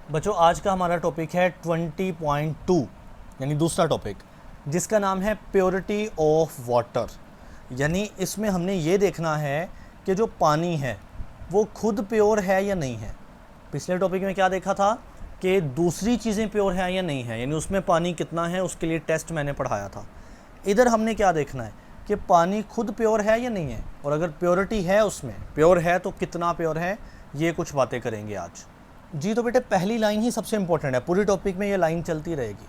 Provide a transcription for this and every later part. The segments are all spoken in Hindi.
बच्चों आज का हमारा टॉपिक है 20.2 यानी दूसरा टॉपिक, जिसका नाम है प्योरिटी ऑफ वाटर। यानी इसमें हमने ये देखना है कि जो पानी है वो खुद प्योर है या नहीं है। पिछले टॉपिक में क्या देखा था कि दूसरी चीज़ें प्योर है या नहीं है, यानी उसमें पानी कितना है उसके लिए टेस्ट मैंने पढ़ाया था। इधर हमने क्या देखना है कि पानी खुद प्योर है या नहीं है, और अगर प्योरिटी है उसमें प्योर है तो कितना प्योर है, ये कुछ बातें करेंगे आज। जी तो बेटे पहली लाइन ही सबसे इंपॉर्टेंट है, पूरी टॉपिक में ये लाइन चलती रहेगी।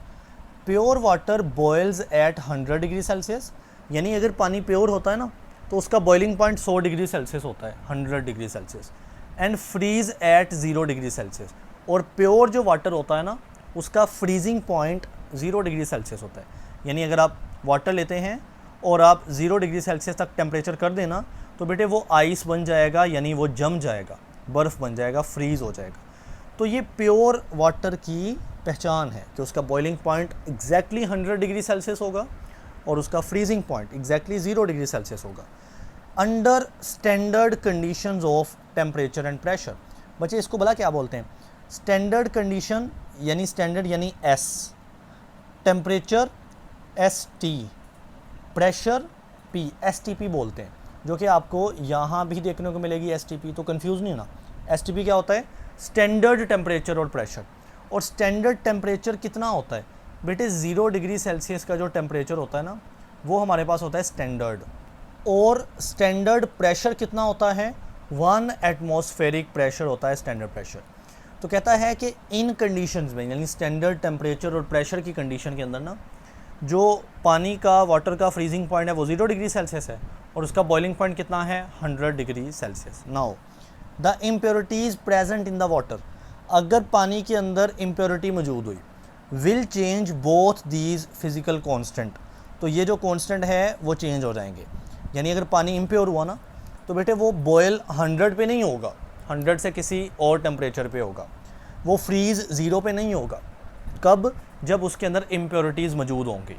Pure water boils at 100 degree Celsius, यानी अगर पानी प्योर होता है ना तो उसका बॉइलिंग पॉइंट 100 डिग्री सेल्सियस होता है, 100 degree Celsius, and freeze at 0 degree Celsius. और प्योर जो वाटर होता है ना उसका फ्रीजिंग पॉइंट 0 डिग्री सेल्सियस होता है। यानी अगर आप वाटर लेते हैं और आप 0 डिग्री सेल्सियस तक टेम्परेचर कर देना तो बेटे वो आइस बन जाएगा, यानी वो जम जाएगा, बर्फ़ बन जाएगा, फ्रीज़ हो जाएगा। तो ये प्योर वाटर की पहचान है कि उसका boiling point exactly 100 degree Celsius होगा और उसका freezing point exactly 0 degree Celsius होगा under standard conditions of temperature and pressure. बच्चे इसको भला क्या बोलते हैं? स्टैंडर्ड कंडीशन यानी स्टैंडर्ड यानी S, temperature ST, pressure P, STP बोलते हैं, जो कि आपको यहाँ भी देखने को मिलेगी STP, तो कंफ्यूज नहीं होना। STP क्या होता है? स्टैंडर्ड टेम्परेचर और प्रेशर। और स्टैंडर्ड टेम्परेचर कितना होता है बेटे? 0 डिग्री सेल्सियस का जो टेम्परेचर होता है ना वो हमारे पास होता है स्टैंडर्ड। और स्टैंडर्ड प्रेशर कितना होता है? 1 एटमॉस्फेरिक प्रेशर होता है स्टैंडर्ड प्रेशर। तो कहता है कि इन कंडीशंस में, यानी स्टैंडर्ड टेम्परेचर और प्रेशर की कंडीशन के अंदर ना, जो पानी का वाटर का फ्रीजिंग पॉइंट है वो 0 डिग्री सेल्सियस है और उसका बॉइलिंग पॉइंट कितना है? 100 degree Celsius. Now the impurities present in the water, अगर पानी के अंदर इम्प्योरिटी मौजूद हुई, will change both these physical constant, तो ये जो कांस्टेंट है वो चेंज हो जाएंगे। यानी अगर पानी इम्प्योर हुआ ना तो बेटे वो बॉयल 100 पे नहीं होगा, 100 से किसी और टेम्परेचर पे होगा, वो फ्रीज़ 0 पे नहीं होगा। कब? जब उसके अंदर इम्प्योरिटीज़ मौजूद होंगी।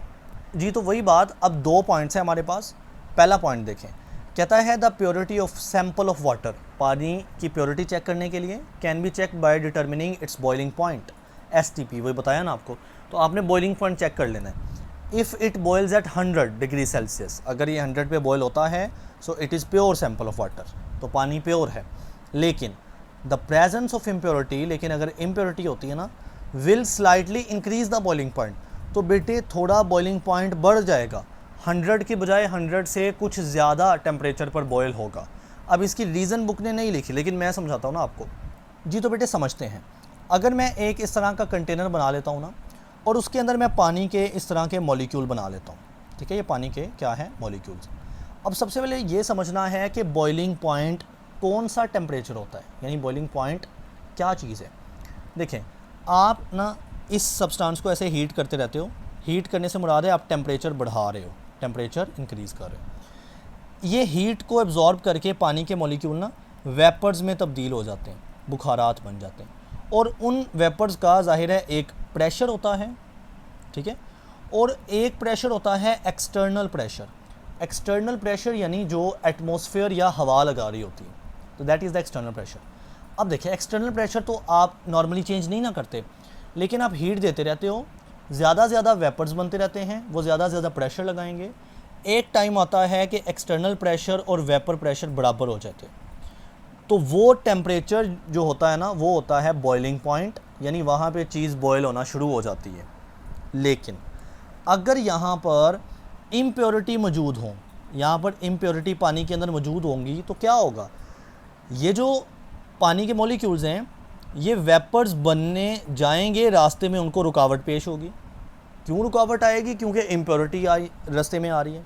जी तो वही बात, अब 2 पॉइंट्स हैं हमारे पास। पहला पॉइंट देखें, कहता है the purity of sample of water, पानी की प्योरिटी चेक करने के लिए can be check by determining its boiling point STP, वही बताया ना आपको। तो आपने बॉइलिंग पॉइंट चेक कर लेना है। If it boils at 100 degree Celsius, अगर ये 100 पे बॉयल होता है so it is pure sample of water, तो पानी प्योर है। लेकिन द प्रेजेंस ऑफ इम्प्योरिटी, लेकिन अगर इम्प्योरिटी होती है ना, will slightly increase the boiling point, तो बेटे थोड़ा बॉइलिंग पॉइंट बढ़ जाएगा, 100 की बजाय 100 से कुछ ज़्यादा टेम्परेचर पर बॉयल होगा। अब इसकी रीज़न बुक ने नहीं लिखी, लेकिन मैं समझाता हूँ ना आपको। जी तो बेटे समझते हैं, अगर मैं एक इस तरह का कंटेनर बना लेता हूँ ना और उसके अंदर मैं पानी के इस तरह के मॉलिक्यूल बना लेता हूँ, ठीक है, ये पानी के क्या है? मॉलिक्यूल्स। अब सबसे पहले ये समझना है कि बॉइलिंग पॉइंट कौन सा टेम्परेचर होता है, यानी बॉइलिंग पॉइंट क्या चीज़ है। देखें, आप ना इस सब्सटेंस को ऐसे हीट करते रहते हो, हीट करने से मुराद है आप टेम्परेचर बढ़ा रहे हो, टेम्परेचर इंक्रीज़ कर रहे हो। ये हीट को एब्जॉर्ब करके पानी के मॉलिक्यूल ना वेपर्स में तब्दील हो जाते हैं, बुखारात बन जाते हैं, और उन वेपर्स का जाहिर है एक प्रेशर होता है, ठीक है, और एक प्रेशर होता है एक्सटर्नल प्रेशर। एक्सटर्नल प्रेशर यानी जो एटमॉस्फेयर या हवा लगा रही होती है, तो that is the external pressure. अब देखिए, एक्सटर्नल प्रेशर तो आप नॉर्मली चेंज नहीं ना करते, लेकिन आप हीट देते रहते हो, ज़्यादा से ज़्यादा वेपर्स बनते रहते हैं, वो ज़्यादा से ज़्यादा प्रेशर लगाएंगे। एक टाइम आता है कि एक्सटर्नल प्रेशर और वेपर प्रेशर बराबर हो जाते हैं, तो वो टेम्परेचर जो होता है ना वो होता है बॉइलिंग पॉइंट, यानी वहाँ पे चीज़ बॉयल होना शुरू हो जाती है। लेकिन अगर यहाँ पर इम्प्योरिटी मौजूद हो, यहाँ पर इम्प्योरिटी पानी के अंदर मौजूद होंगी, तो क्या होगा? ये जो पानी के मॉलिक्यूल्स हैं ये वेपर्स बनने जाएंगे, रास्ते में उनको रुकावट पेश होगी। क्यों रुकावट आएगी? क्योंकि इम्प्योरिटी आई रास्ते में आ रही है।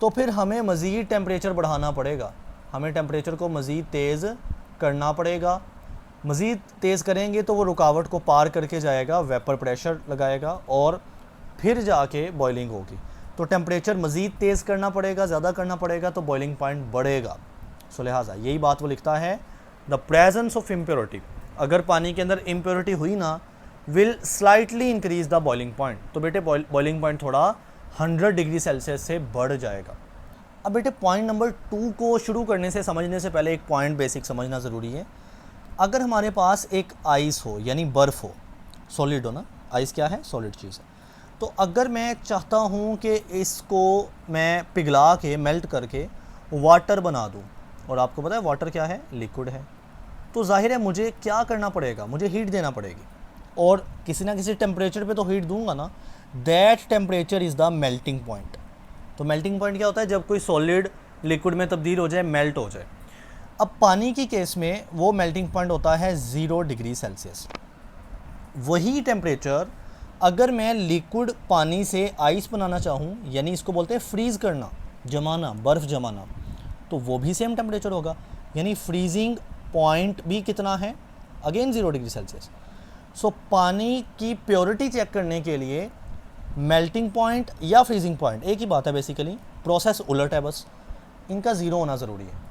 तो फिर हमें मज़ीद टेम्परेचर बढ़ाना पड़ेगा, हमें टेम्परेचर को मज़ीद तेज़ करना पड़ेगा। मज़ीद तेज़ करेंगे तो वो रुकावट को पार करके जाएगा, वेपर प्रेशर लगाएगा और फिर जाके बॉइलिंग होगी। तो टेम्परेचर मज़ीद तेज़ करना पड़ेगा, ज़्यादा करना पड़ेगा, तो बॉइलिंग पॉइंट बढ़ेगा। सो लिहाजा यही बात वो लिखता है, द प्रेजेंस ऑफ इम्प्योरिटी, अगर पानी के अंदर इम्प्योरिटी हुई ना, will slightly increase the boiling point, तो बेटे बॉइलिंग पॉइंट थोड़ा 100 डिग्री सेल्सियस से बढ़ जाएगा। अब बेटे पॉइंट नंबर 2 को शुरू करने से, समझने से पहले एक पॉइंट बेसिक समझना ज़रूरी है। अगर हमारे पास एक आइस हो यानी बर्फ़ हो, सॉलिड हो ना, आइस क्या है, सॉलिड चीज़ है, तो अगर मैं चाहता हूँ कि इसको मैं पिघला के मेल्ट करके वाटर बना दूँ, और आपको पता है वाटर क्या है, लिक्विड है, तो जाहिर है मुझे क्या करना पड़ेगा, मुझे हीट देना पड़ेगी, और किसी ना किसी टेम्परेचर पे तो हीट दूंगा ना, that temperature is the melting point. तो मेल्टिंग पॉइंट क्या होता है, जब कोई सॉलिड लिक्विड में तब्दील हो जाए, मेल्ट हो जाए। अब पानी की केस में वो मेल्टिंग पॉइंट होता है 0 डिग्री सेल्सियस। वही टेम्परेचर अगर मैं लिक्विड पानी से आइस बनाना चाहूँ, यानी इसको बोलते हैं फ्रीज़ करना, जमाना, बर्फ़ जमाना, तो वो भी सेम टेम्परेचर होगा, यानी फ्रीजिंग पॉइंट भी कितना है, अगेन 0 डिग्री सेल्सियस। सो पानी की प्योरिटी चेक करने के लिए मेल्टिंग पॉइंट या फ्रीजिंग पॉइंट एक ही बात है, बेसिकली प्रोसेस उलट है, बस इनका ज़ीरो होना ज़रूरी है।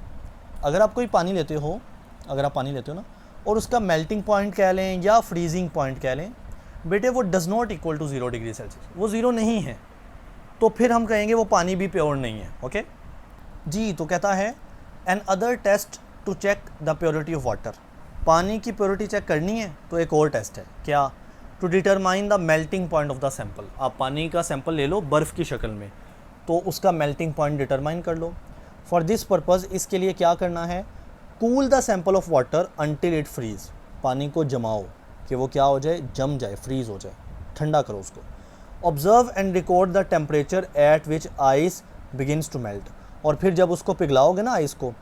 अगर आप कोई पानी लेते हो, अगर आप पानी लेते हो ना, और उसका मेल्टिंग पॉइंट कह लें या फ्रीजिंग पॉइंट कह लें, बेटे वो does not equal to 0 degree Celsius, वो ज़ीरो नहीं है, तो फिर हम कहेंगे वो पानी भी प्योर नहीं है। ओके जी, तो कहता है an other test to check the purity of water, पानी की प्योरिटी चेक करनी है तो एक और टेस्ट है, क्या, to determine the melting point of the sample. आप पानी का सैंपल ले लो बर्फ़ की शक्ल में, तो उसका मेल्टिंग पॉइंट डिटरमाइन कर लो। फॉर दिस पर्पज़ इसके लिए क्या करना है, cool the sample of water until it freeze, पानी को जमाओ कि वो क्या हो जाए, जम जाए, फ्रीज हो जाए, ठंडा करो उसको। Observe and record the temperature at which ice begins to melt, और फिर जब उसको पिघलाओगे ना आइस को,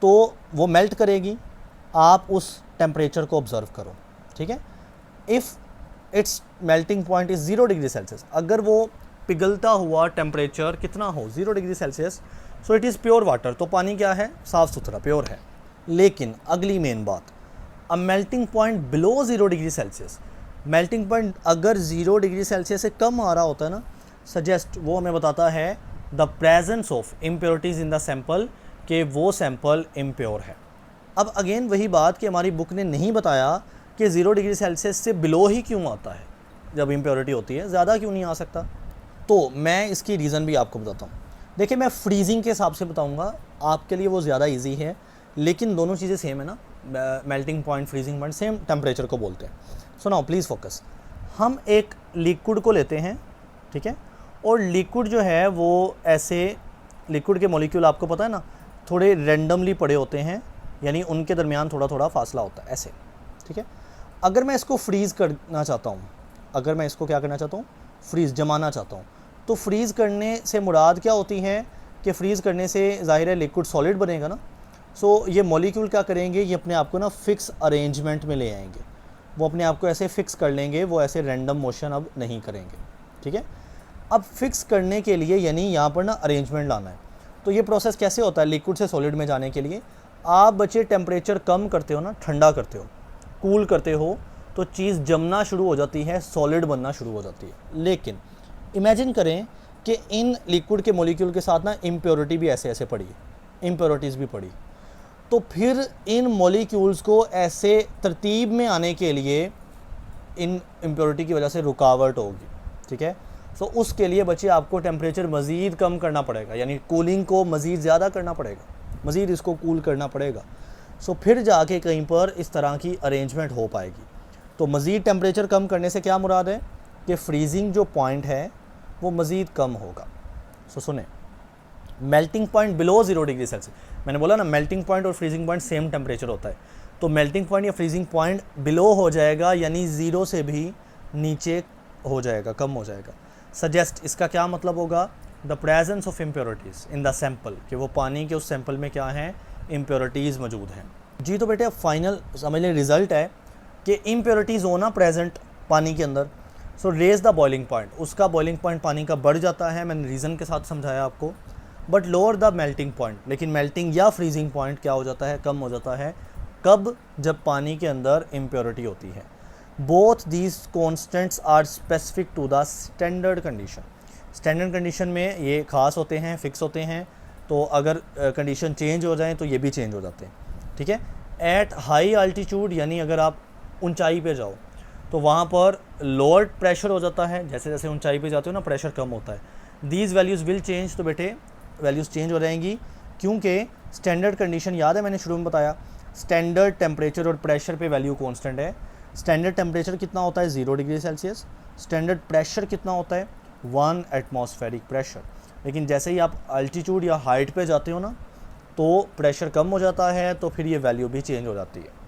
तो वो मेल्ट करेगी, आप उस टेम्परेचर को ऑब्जर्व करो, ठीक है। If it's melting point is 0 degree Celsius, अगर वो पिघलता हुआ टेम्परेचर कितना हो, 0 degree Celsius, so it is pure water, तो पानी क्या है, साफ़ सुथरा, प्योर है। लेकिन अगली मेन बात, अ melting point below 0 degree Celsius, melting point अगर 0 डिग्री सेल्सियस से कम आ रहा होता है ना, सजेस्ट, वो हमें बताता है the presence of impurities in the sample, कि वो सैंपल इम्प्योर है। अब अगेन वही बात कि हमारी बुक ने नहीं बताया कि 0 डिग्री सेल्सियस से बिलो ही क्यों आता है, जब इम्प्योरिटी होती है ज़्यादा क्यों नहीं आ सकता। तो मैं इसकी रीज़न भी आपको बताता हूँ। देखिए, मैं फ्रीजिंग के हिसाब से बताऊँगा, आपके लिए वो ज़्यादा ईजी है, लेकिन दोनों चीज़ें सेम है ना, melting point, freezing point same temperature को बोलते हैं। सो नाउ प्लीज़ फोकस, हम एक लिक्विड को लेते हैं, ठीक है, और लिक्विड जो है वो ऐसे, लिक्विड के मॉलिक्यूल आपको पता है ना, थोड़े रेंडमली पड़े होते हैं, यानी उनके दरमियान थोड़ा थोड़ा फासला होता है ऐसे, ठीक है। अगर मैं इसको फ्रीज़ करना चाहता हूँ, अगर मैं इसको क्या करना चाहता हूँ, फ्रीज़ जमाना चाहता हूँ, तो फ्रीज़ करने से मुराद क्या होती है कि फ्रीज़ करने से ज़ाहिर है लिक्विड सॉलिड बनेगा ना। सो ये मॉलिक्यूल क्या करेंगे, ये अपने आप को ना फिक्स अरेंजमेंट में ले आएंगे, वो अपने आप को ऐसे फिक्स कर लेंगे, वो ऐसे रैंडम मोशन अब नहीं करेंगे, ठीक है। अब फिक्स करने के लिए यानी यहाँ पर ना अरेंजमेंट लाना है, तो ये प्रोसेस कैसे होता है, लिक्विड से सॉलिड में जाने के लिए आप बच्चे टेम्परेचर कम करते हो ना, ठंडा करते हो, कूल करते हो, तो चीज़ जमना शुरू हो जाती है, सॉलिड बनना शुरू हो जाती है। लेकिन इमेजिन करें कि इन लिक्विड के मॉलिक्यूल के साथ ना इम्प्योरिटी भी ऐसे ऐसे पड़ी, इम्प्योरिटीज़ भी पड़ी, तो फिर इन मॉलिक्यूल्स को ऐसे तरतीब में आने के लिए इन इम्प्योरिटी की वजह से रुकावट होगी, ठीक है। सो उसके लिए बच्चे आपको टेम्परेचर मज़ीद कम करना पड़ेगा, यानी कूलिंग को मज़ीद ज़्यादा करना पड़ेगा, मज़ीद इसको कूल करना पड़ेगा। सो फिर जाके कहीं पर इस तरह की अरेंजमेंट हो पाएगी। तो मज़ीद टेम्परेचर कम करने से क्या मुराद है कि फ्रीजिंग जो पॉइंट है वो मज़ीद कम होगा। सो सुने, melting point below 0 degree Celsius, मैंने बोला ना मेल्टिंग पॉइंट और फ्रीजिंग पॉइंट सेम टेम्परेचर होता है, तो मेल्टिंग पॉइंट या फ्रीजिंग पॉइंट बिलो हो जाएगा, यानी 0 से भी नीचे हो जाएगा, कम हो जाएगा। सजेस्ट, इसका क्या मतलब होगा, the presence of impurities in the sample, कि वो पानी के उस सैंपल में क्या है, इम्प्योरिटीज़ मौजूद हैं। जी, तो बेटे अब फाइनल समझ लें रिज़ल्ट है कि इम्प्योरिटीज़ होना प्रेजेंट पानी के अंदर। सो रेज़ द बॉइलिंग पॉइंट, उसका बॉइलिंग पॉइंट पानी का बढ़ जाता है, मैंने रीज़न के साथ समझाया आपको, but lower the melting point, लेकिन मेल्टिंग या फ्रीजिंग पॉइंट क्या हो जाता है, कम हो जाता है। कब, जब पानी के अंदर इम्प्योरिटी होती है। Both these constants are specific to the standard condition, standard condition में ये ख़ास होते हैं, फिक्स होते हैं, तो अगर कंडीशन चेंज हो जाए तो ये भी चेंज हो जाते हैं, ठीक है। एट हाई अल्टीट्यूड, यानी अगर आप ऊंचाई पे जाओ तो वहाँ पर लोअर प्रेशर हो जाता है, जैसे जैसे ऊंचाई पे जाते हो ना प्रेशर कम होता है। दीज वैल्यूज़ विल चेंज, तो बेटे वैल्यूज़ चेंज हो जाएंगी, क्योंकि स्टैंडर्ड कंडीशन याद है मैंने शुरू में बताया, स्टैंडर्ड टेम्परेचर और प्रेशर पे वैल्यू कांस्टेंट है। स्टैंडर्ड टेम्परेचर कितना होता है 0 डिग्री सेल्सियस, स्टैंडर्ड प्रेशर कितना होता है 1 एटमॉस्फेरिक प्रेशर। लेकिन जैसे ही आप अल्टीट्यूड या हाइट पे जाते हो ना तो प्रेशर कम हो जाता है, तो फिर ये वैल्यू भी चेंज हो जाती है।